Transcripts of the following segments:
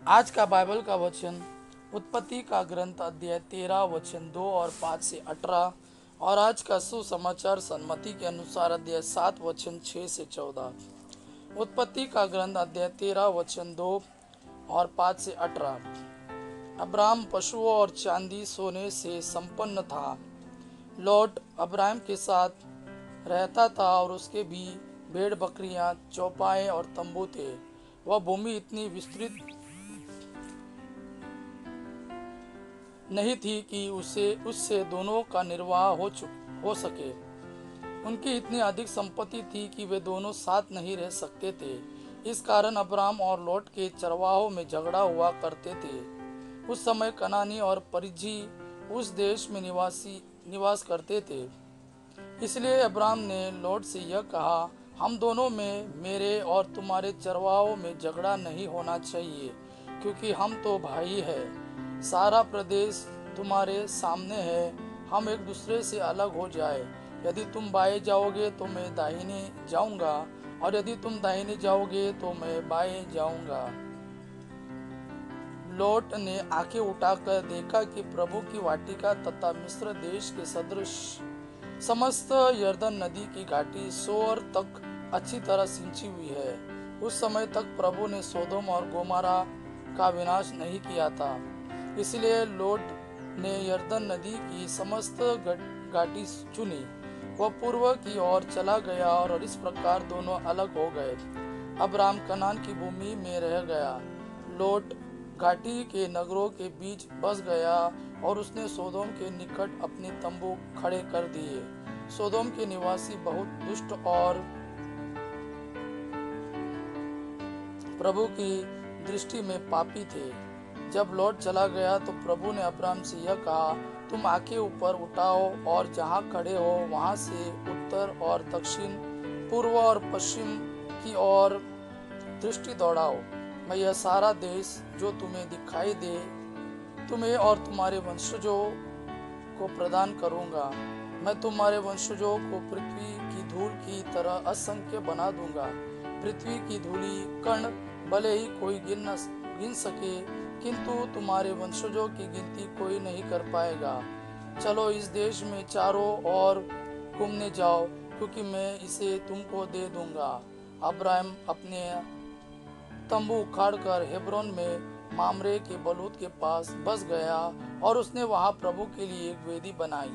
आज का बाइबल का वचन उत्पत्ति का ग्रंथ अध्याय 13 वचन 2 और 5 से 18 और आज का सुसमाचार सन्मति के अनुसार अध्याय 7 वचन 6 से 14। उत्पत्ति का ग्रंथ अध्याय 13 वचन 2 और 5 से 18। अब्राम पशुओं और चांदी सोने से संपन्न था। लॉट अब्राम के साथ रहता था और उसके भी भेड़ बकरियां, चौपाए और तंबू थे। वह भूमि इतनी विस्तृत नहीं थी कि उससे दोनों का निर्वाह हो सके। उनकी इतनी अधिक संपत्ति थी कि वे दोनों साथ नहीं रह सकते थे। इस कारण अब्राम और लॉट के चरवाहों में झगड़ा हुआ करते थे। उस समय कनानी और परिज्जी उस देश में निवास करते थे। इसलिए अब्राम ने लॉट से यह कहा, हम दोनों में, मेरे और तुम्हारे चरवाहों में झगड़ा नहीं होना चाहिए, क्योंकि हम तो भाई हैं। सारा प्रदेश तुम्हारे सामने है। हम एक दूसरे से अलग हो जाए। यदि तुम बाएं जाओगे तो मैं दाहिने जाऊंगा, और यदि तुम दाहिने जाओगे तो मैं बाएं जाऊंगा। लॉट ने आंखें उठाकर देखा कि प्रभु की वाटिका तथा मिस्र देश के सदृश समस्त यर्दन नदी की घाटी सोर तक अच्छी तरह सिंची हुई है। उस समय तक प्रभु ने सोदोम और गोमारा का विनाश नहीं किया था। इसलिए लॉट ने यर्दन नदी की समस्त घाटी चुनी। वह पूर्व की ओर चला गया और इस प्रकार दोनों अलग हो गए। अब्राम कनान की भूमि में रह गया। लॉट घाटी के नगरों के बीच बस गया और उसने सोदोम के निकट अपने तंबू खड़े कर दिए। सोदोम के निवासी बहुत दुष्ट और प्रभु की दृष्टि में पापी थे। जब लॉट चला गया तो प्रभु ने अब्राम से यह कहा, तुम आंखें ऊपर उठाओ और जहाँ खड़े हो वहाँ से उत्तर और दक्षिण, पूर्व और पश्चिम की ओर दृष्टि दौड़ाओ। मैं यह सारा देश जो तुम्हें दिखाई दे तुम्हें और तुम्हारे वंशजों को प्रदान करूंगा। मैं तुम्हारे वंशजों को पृथ्वी की धूल की तरह असंख्य बना दूंगा। पृथ्वी की धूली कण भले ही कोई गिन सके, किंतु तुम्हारे वंशजों की गिनती कोई नहीं कर पाएगा। चलो इस देश में चारों ओर घूमने जाओ, क्योंकि मैं इसे तुमको दे दूंगा। अब्राहम अपने तंबू उखाड़कर हेब्रोन में मामरे के बलूत के पास बस गया और उसने वहां प्रभु के लिए एक वेदी बनाई।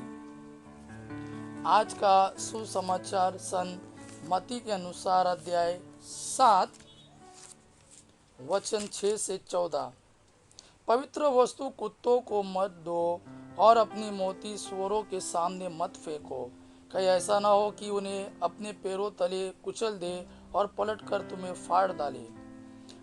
आज का सुसमाचार सन मत्ती के अनुसार अध्याय 7 वचन 6 से 14। पवित्र वस्तु कुत्तों को मत दो और अपनी मोती सूअरों के सामने मत फेंको। कहीं ऐसा ना हो कि उन्हें अपने पैरों तले कुचल दे और पलटकर तुम्हें फाड़ डाले।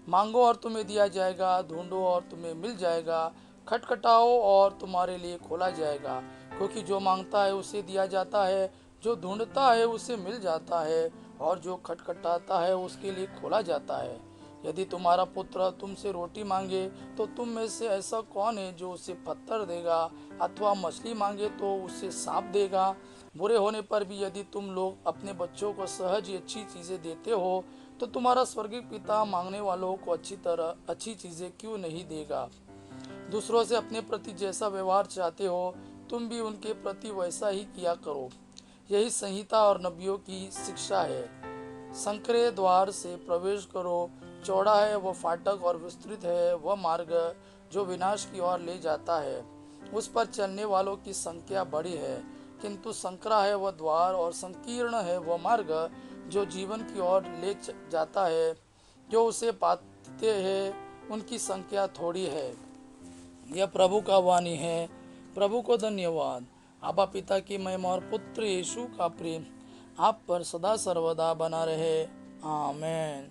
मांगो और तुम्हें दिया जाएगा, ढूंढो और तुम्हें मिल जाएगा, खटखटाओ और तुम्हारे लिए खोला जाएगा। क्योंकि जो मांगता है उसे दिया जाता है, जो ढूंढता है उसे मिल जाता है, और जो खटखटाता है उसके लिए खोला जाता है। यदि तुम्हारा पुत्र तुमसे रोटी मांगे तो तुम में से ऐसा कौन है जो उसे पत्थर देगा, अथवा मछली मांगे तो उसे सांप देगा। बुरे होने पर भी यदि तुम लोग अपने बच्चों को सहज ही अच्छी चीज़ें देते हो, तो तुम्हारा स्वर्गीय पिता मांगने वालों को अच्छी चीज़ें क्यों नहीं देगा। दूसरों से अपने प्रति जैसा व्यवहार चाहते हो, तुम भी उनके प्रति वैसा ही किया करो। यही संहिता और नबियों की शिक्षा है। संकरे द्वार से प्रवेश करो। चौड़ा है वह फाटक और विस्तृत है वह मार्ग जो विनाश की ओर ले जाता है। उस पर चलने वालों की संख्या बड़ी है, किंतु संकरा है वह द्वार और संकीर्ण है वह मार्ग जो जीवन की ओर ले जाता है। जो उसे पाते हैं उनकी संख्या थोड़ी है। यह प्रभु का वाणी है। प्रभु को धन्यवाद। आबा पिता की महिमा और पुत्र यीशु का प्रेम आप पर सदा सर्वदा बना रहे। आमीन।